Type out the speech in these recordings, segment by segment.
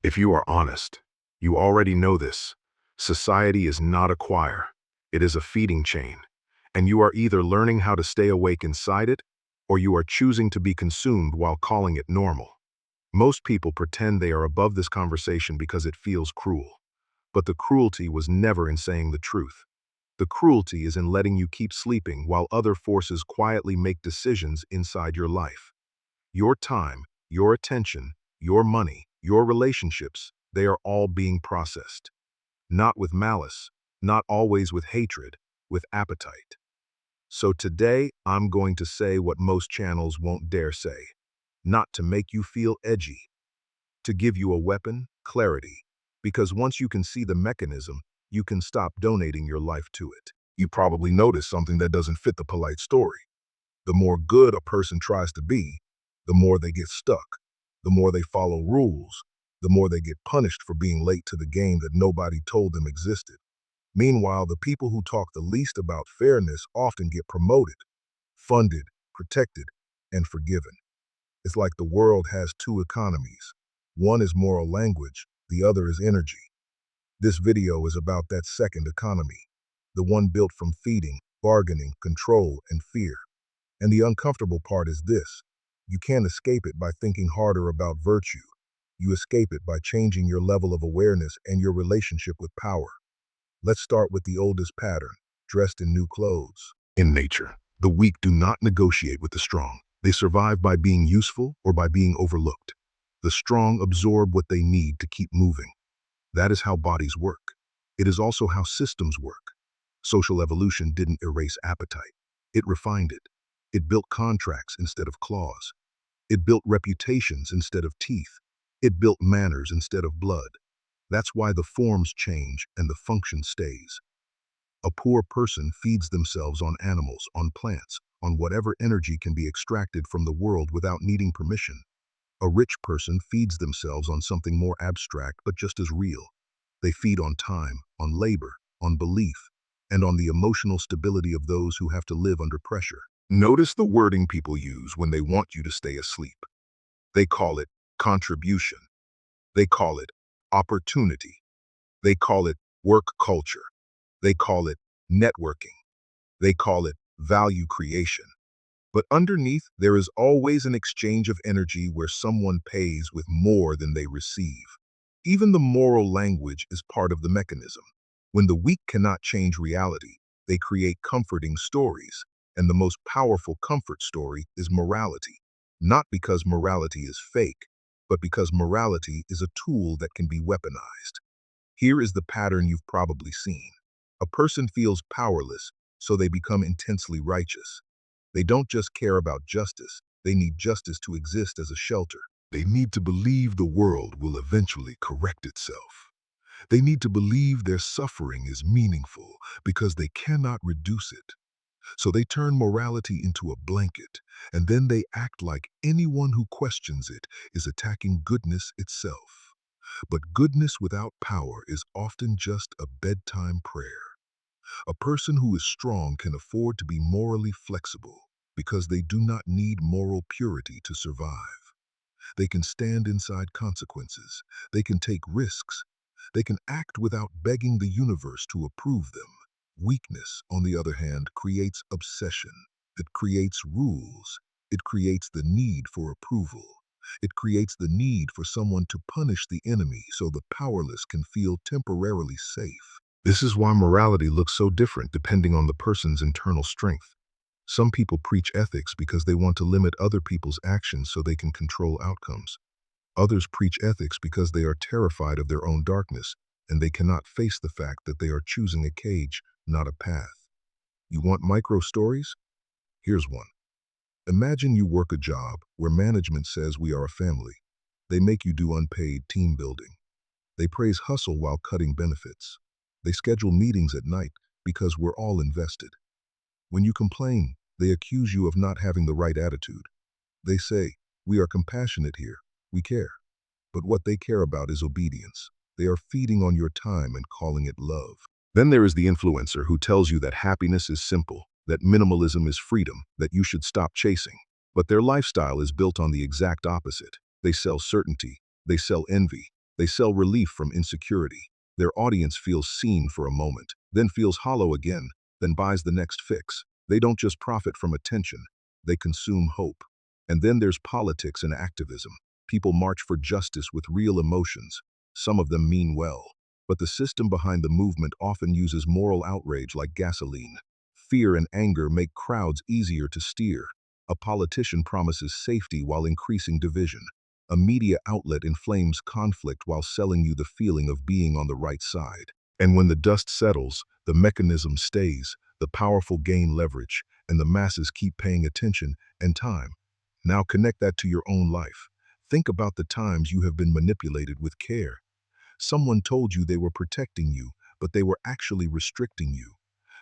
If you are honest, you already know this. Society is not a choir. It is a feeding chain. And you are either learning how to stay awake inside it, or you are choosing to be consumed while calling it normal. Most people pretend they are above this conversation because it feels cruel. But the cruelty was never in saying the truth. The cruelty is in letting you keep sleeping while other forces quietly make decisions inside your life. Your time, your attention, your money, your relationships, they are all being processed. Not with malice, not always with hatred, with appetite. So today, I'm going to say what most channels won't dare say. Not to make you feel edgy, to give you a weapon, clarity. Because once you can see the mechanism, you can stop donating your life to it. You probably notice something that doesn't fit the polite story. The more good a person tries to be, the more they get stuck, the more they follow rules, the more they get punished for being late to the game that nobody told them existed. Meanwhile, the people who talk the least about fairness often get promoted, funded, protected, and forgiven. It's like the world has two economies. One is moral language, the other is energy. This video is about that second economy, the one built from feeding, bargaining, control, and fear. And the uncomfortable part is this: you can't escape it by thinking harder about virtue. You escape it by changing your level of awareness and your relationship with power. Let's start with the oldest pattern, dressed in new clothes. In nature, the weak do not negotiate with the strong. They survive by being useful or by being overlooked. The strong absorb what they need to keep moving. That is how bodies work. It is also how systems work. Social evolution didn't erase appetite. It refined it. It built contracts instead of claws. It built reputations instead of teeth. It built manners instead of blood. That's why the forms change and the function stays. A poor person feeds themselves on animals, on plants, on whatever energy can be extracted from the world without needing permission. A rich person feeds themselves on something more abstract but just as real. They feed on time, on labor, on belief, and on the emotional stability of those who have to live under pressure. Notice the wording people use when they want you to stay asleep. They call it contribution. They call it opportunity. They call it work culture. They call it networking. They call it value creation. But underneath, there is always an exchange of energy where someone pays with more than they receive. Even the moral language is part of the mechanism. When the weak cannot change reality, they create comforting stories. And the most powerful comfort story is morality. Not because morality is fake, but because morality is a tool that can be weaponized. Here is the pattern you've probably seen. A person feels powerless, so they become intensely righteous. They don't just care about justice, they need justice to exist as a shelter. They need to believe the world will eventually correct itself. They need to believe their suffering is meaningful because they cannot reduce it. So they turn morality into a blanket, and then they act like anyone who questions it is attacking goodness itself. But goodness without power is often just a bedtime prayer. A person who is strong can afford to be morally flexible because they do not need moral purity to survive. They can stand inside consequences. They can take risks. They can act without begging the universe to approve them. Weakness, on the other hand, creates obsession. It creates rules. It creates the need for approval. It creates the need for someone to punish the enemy so the powerless can feel temporarily safe. This is why morality looks so different depending on the person's internal strength. Some people preach ethics because they want to limit other people's actions so they can control outcomes. Others preach ethics because they are terrified of their own darkness and they cannot face the fact that they are choosing a cage, not a path. You want micro stories? Here's one. Imagine you work a job where management says we are a family. They make you do unpaid team building. They praise hustle while cutting benefits. They schedule meetings at night because we're all invested. When you complain, they accuse you of not having the right attitude. They say, we are compassionate here, we care. But what they care about is obedience. They are feeding on your time and calling it love. Then there is the influencer who tells you that happiness is simple, that minimalism is freedom, that you should stop chasing. But their lifestyle is built on the exact opposite. They sell certainty. They sell envy. They sell relief from insecurity. Their audience feels seen for a moment, then feels hollow again, then buys the next fix. They don't just profit from attention, they consume hope. And then there's politics and activism. People march for justice with real emotions. Some of them mean well. But the system behind the movement often uses moral outrage like gasoline. Fear and anger make crowds easier to steer. A politician promises safety while increasing division. A media outlet inflames conflict while selling you the feeling of being on the right side. And when the dust settles, the mechanism stays, the powerful gain leverage, and the masses keep paying attention and time. Now connect that to your own life. Think about the times you have been manipulated with care. Someone told you they were protecting you, but they were actually restricting you.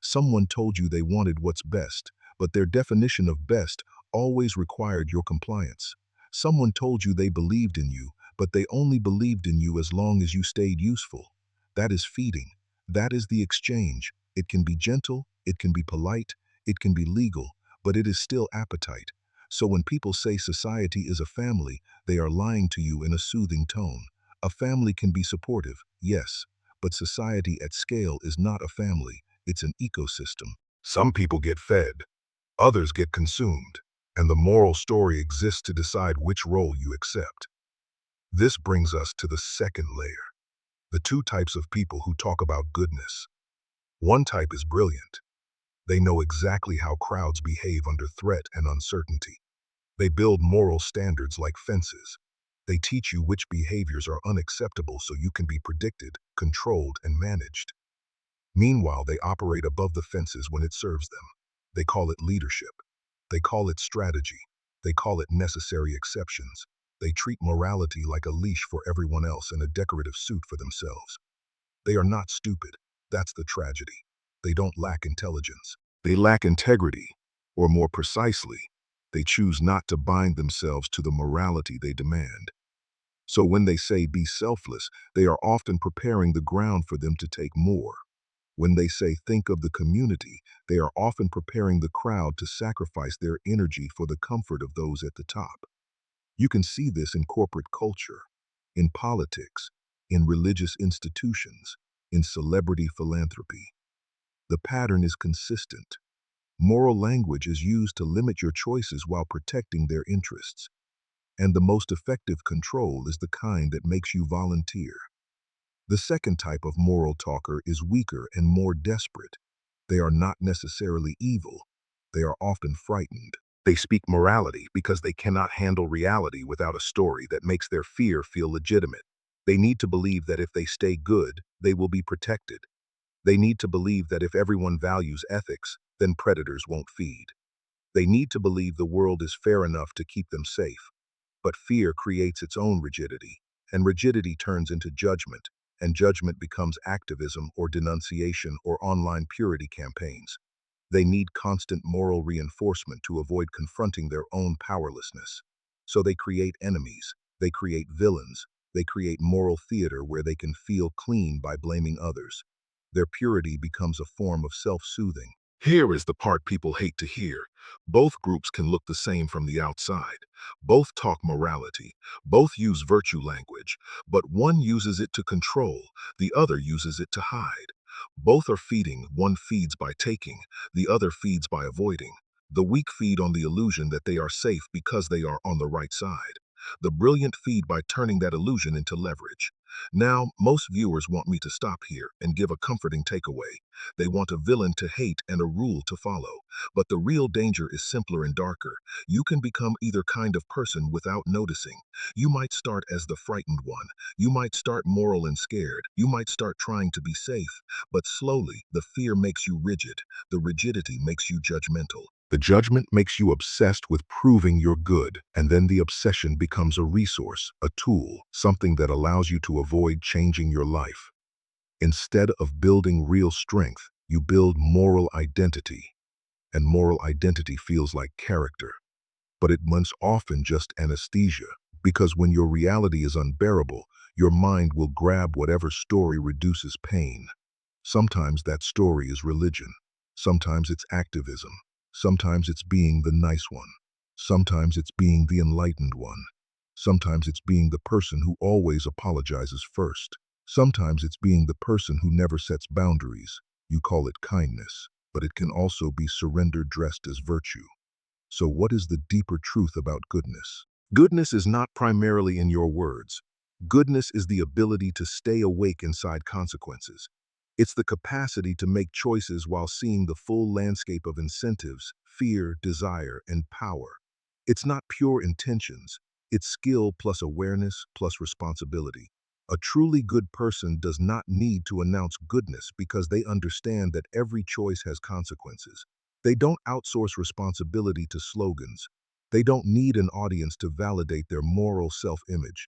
Someone told you they wanted what's best, but their definition of best always required your compliance. Someone told you they believed in you, but they only believed in you as long as you stayed useful. That is feeding. That is the exchange. It can be gentle, it can be polite, it can be legal, but it is still appetite. So when people say society is a family, they are lying to you in a soothing tone. A family can be supportive, yes, but society at scale is not a family, it's an ecosystem. Some people get fed, others get consumed, and the moral story exists to decide which role you accept. This brings us to the second layer, the two types of people who talk about goodness. One type is brilliant. They know exactly how crowds behave under threat and uncertainty. They build moral standards like fences. They teach you which behaviors are unacceptable so you can be predicted, controlled, and managed. Meanwhile, they operate above the fences when it serves them. They call it leadership. They call it strategy. They call it necessary exceptions. They treat morality like a leash for everyone else and a decorative suit for themselves. They are not stupid. That's the tragedy. They don't lack intelligence. They lack integrity, or more precisely, they choose not to bind themselves to the morality they demand. So when they say be selfless, they are often preparing the ground for them to take more. When they say think of the community, they are often preparing the crowd to sacrifice their energy for the comfort of those at the top. You can see this in corporate culture, in politics, in religious institutions, in celebrity philanthropy. The pattern is consistent. Moral language is used to limit your choices while protecting their interests. And the most effective control is the kind that makes you volunteer. The second type of moral talker is weaker and more desperate. They are not necessarily evil. They are often frightened. They speak morality because they cannot handle reality without a story that makes their fear feel legitimate. They need to believe that if they stay good, they will be protected. They need to believe that if everyone values ethics, then predators won't feed. They need to believe the world is fair enough to keep them safe. But fear creates its own rigidity, and rigidity turns into judgment, and judgment becomes activism or denunciation or online purity campaigns. They need constant moral reinforcement to avoid confronting their own powerlessness. So they create enemies, they create villains, they create moral theater where they can feel clean by blaming others. Their purity becomes a form of self-soothing. Here is the part people hate to hear. Both groups can look the same from the outside. Both talk morality. Both use virtue language. But one uses it to control. The other uses it to hide. Both are feeding. One feeds by taking. The other feeds by avoiding. The weak feed on the illusion that they are safe because they are on the right side. The brilliant feed by turning that illusion into leverage. Now, most viewers want me to stop here and give a comforting takeaway. They want a villain to hate and a rule to follow. But the real danger is simpler and darker. You can become either kind of person without noticing. You might start as the frightened one. You might start moral and scared. You might start trying to be safe. But slowly, the fear makes you rigid. The rigidity makes you judgmental. The judgment makes you obsessed with proving you're good, and then the obsession becomes a resource, a tool, something that allows you to avoid changing your life. Instead of building real strength, you build moral identity, and moral identity feels like character. But it was often just anesthesia, because when your reality is unbearable, your mind will grab whatever story reduces pain. Sometimes that story is religion. Sometimes it's activism. Sometimes it's being the nice one. Sometimes it's being the enlightened one. Sometimes it's being the person who always apologizes first. Sometimes it's being the person who never sets boundaries. You call it kindness, but it can also be surrender dressed as virtue. So what is the deeper truth about goodness? Goodness is not primarily in your words. Goodness is the ability to stay awake inside consequences. It's the capacity to make choices while seeing the full landscape of incentives, fear, desire, and power. It's not pure intentions. It's skill plus awareness plus responsibility. A truly good person does not need to announce goodness because they understand that every choice has consequences. They don't outsource responsibility to slogans. They don't need an audience to validate their moral self-image.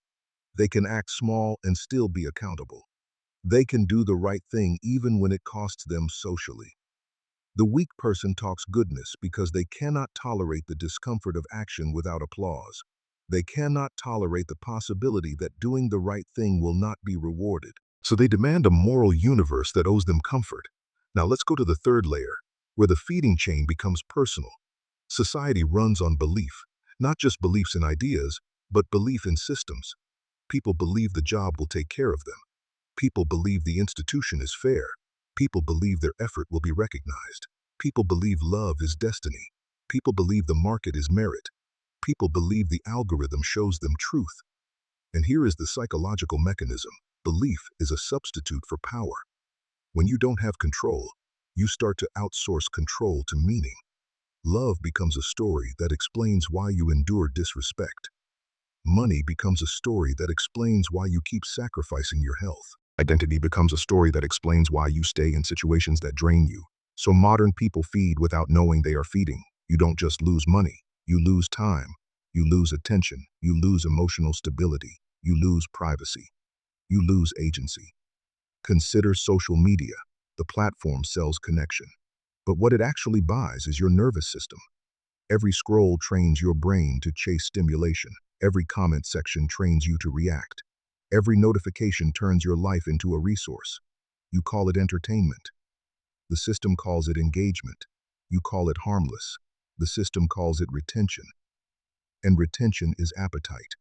They can act small and still be accountable. They can do the right thing even when it costs them socially. The weak person talks goodness because they cannot tolerate the discomfort of action without applause. They cannot tolerate the possibility that doing the right thing will not be rewarded. So they demand a moral universe that owes them comfort. Now let's go to the third layer, where the feeding chain becomes personal. Society runs on belief, not just beliefs in ideas, but belief in systems. People believe the job will take care of them. People believe the institution is fair. People believe their effort will be recognized. People believe love is destiny. People believe the market is merit. People believe the algorithm shows them truth. And here is the psychological mechanism. Belief is a substitute for power. When you don't have control, you start to outsource control to meaning. Love becomes a story that explains why you endure disrespect. Money becomes a story that explains why you keep sacrificing your health. Identity becomes a story that explains why you stay in situations that drain you. So modern people feed without knowing they are feeding. You don't just lose money, you lose time, you lose attention, you lose emotional stability, you lose privacy, you lose agency. Consider social media. The platform sells connection. But what it actually buys is your nervous system. Every scroll trains your brain to chase stimulation. Every comment section trains you to react. Every notification turns your life into a resource. You call it entertainment. The system calls it engagement. You call it harmless. The system calls it retention. And retention is appetite.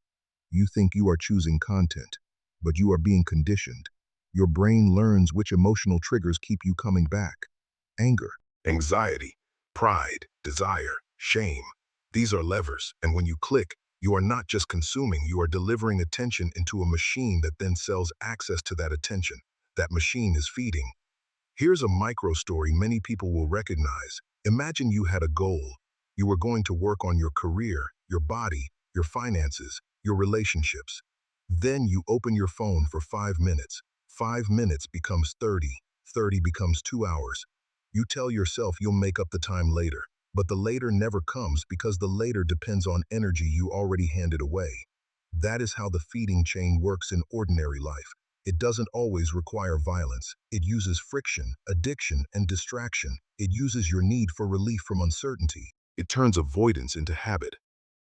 You think you are choosing content, but you are being conditioned. Your brain learns which emotional triggers keep you coming back. Anger, anxiety, pride, desire, shame. These are levers, and when you click, you are not just consuming, you are delivering attention into a machine that then sells access to that attention. That machine is feeding. Here's a micro story many people will recognize. Imagine you had a goal. You were going to work on your career, your body, your finances, your relationships. Then you open your phone for 5 minutes. 5 minutes becomes 30. 30 becomes 2 hours. You tell yourself you'll make up the time later, but the later never comes because the later depends on energy you already handed away. That is how the feeding chain works in ordinary life. It doesn't always require violence. It uses friction, addiction, and distraction. It uses your need for relief from uncertainty. It turns avoidance into habit,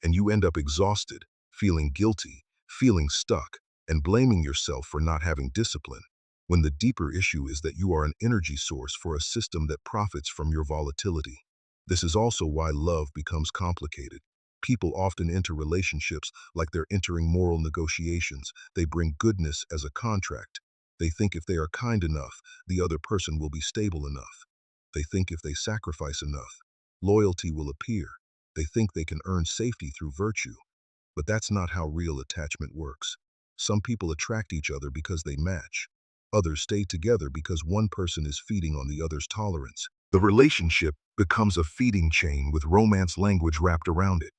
and you end up exhausted, feeling guilty, feeling stuck, and blaming yourself for not having discipline, when the deeper issue is that you are an energy source for a system that profits from your volatility. This is also why love becomes complicated. People often enter relationships like they're entering moral negotiations. They bring goodness as a contract. They think if they are kind enough, the other person will be stable enough. They think if they sacrifice enough, loyalty will appear. They think they can earn safety through virtue. But that's not how real attachment works. Some people attract each other because they match. Others stay together because one person is feeding on the other's tolerance. The relationship becomes a feeding chain with romance language wrapped around it.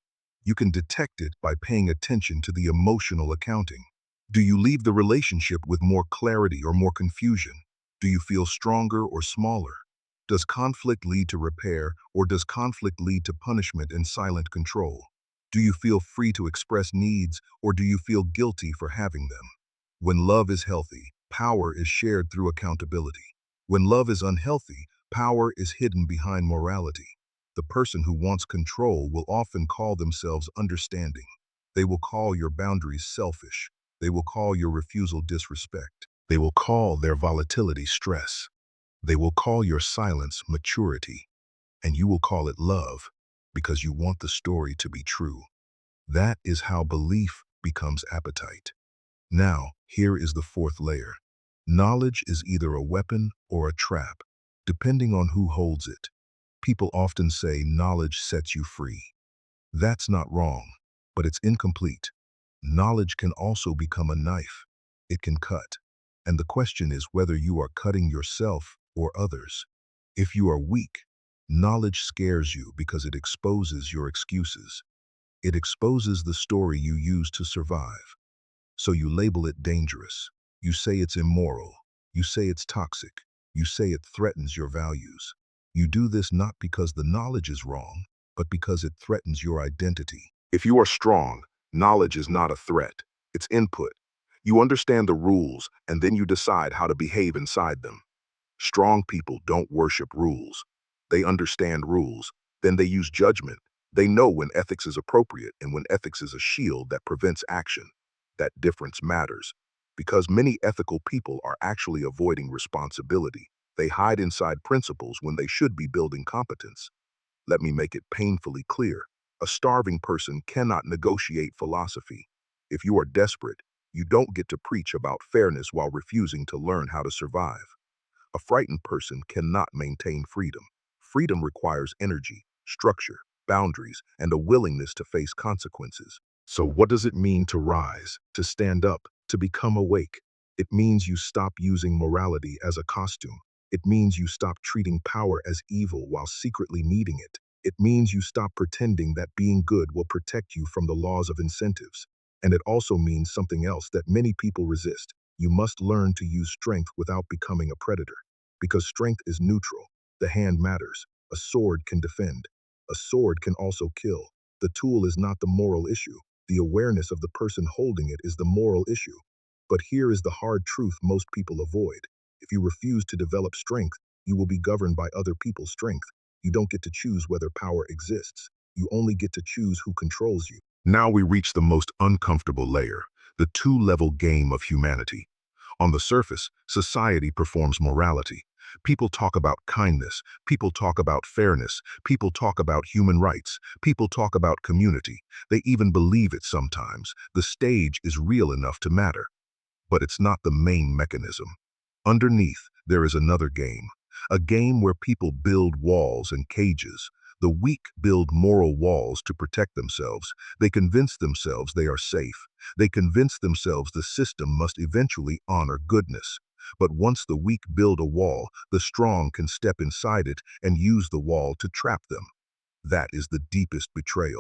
You can detect it by paying attention to the emotional accounting. Do you leave the relationship with more clarity or more confusion? Do you feel stronger or smaller? Does conflict lead to repair, or does conflict lead to punishment and silent control? Do you feel free to express needs, or do you feel guilty for having them? When love is healthy, power is shared through accountability. When love is unhealthy, power is hidden behind morality. The person who wants control will often call themselves understanding. They will call your boundaries selfish. They will call your refusal disrespect. They will call their volatility stress. They will call your silence maturity. And you will call it love because you want the story to be true. That is how belief becomes appetite. Now, here is the fourth layer. Knowledge is either a weapon or a trap, depending on who holds it. People often say knowledge sets you free. That's not wrong, but it's incomplete. Knowledge can also become a knife. It can cut. And the question is whether you are cutting yourself or others. If you are weak, knowledge scares you because it exposes your excuses. It exposes the story you use to survive. So you label it dangerous. You say it's immoral. You say it's toxic. You say it threatens your values. You do this not because the knowledge is wrong, but because it threatens your identity. If you are strong, knowledge is not a threat. It's input. You understand the rules, and then you decide how to behave inside them. Strong people don't worship rules. They understand rules. Then they use judgment. They know when ethics is appropriate and when ethics is a shield that prevents action. That difference matters because many ethical people are actually avoiding responsibility. They hide inside principles when they should be building competence. Let me make it painfully clear. A starving person cannot negotiate philosophy. If you are desperate, you don't get to preach about fairness while refusing to learn how to survive. A frightened person cannot maintain freedom. Freedom requires energy, structure, boundaries, and a willingness to face consequences. So what does it mean to rise, to stand up, to become awake? It means you stop using morality as a costume. It means you stop treating power as evil while secretly needing it. It means you stop pretending that being good will protect you from the laws of incentives. And it also means something else that many people resist. You must learn to use strength without becoming a predator. Because strength is neutral. The hand matters. A sword can defend. A sword can also kill. The tool is not the moral issue. The awareness of the person holding it is the moral issue. But here is the hard truth most people avoid. If you refuse to develop strength, you will be governed by other people's strength. You don't get to choose whether power exists. You only get to choose who controls you. Now we reach the most uncomfortable layer, the two-level game of humanity. On the surface, society performs morality. People talk about kindness. People talk about fairness. People talk about human rights. People talk about community. They even believe it sometimes. The stage is real enough to matter. But it's not the main mechanism. Underneath, there is another game. A game where people build walls and cages. The weak build moral walls to protect themselves. They convince themselves they are safe. They convince themselves the system must eventually honor goodness. But once the weak build a wall, the strong can step inside it and use the wall to trap them. That is the deepest betrayal.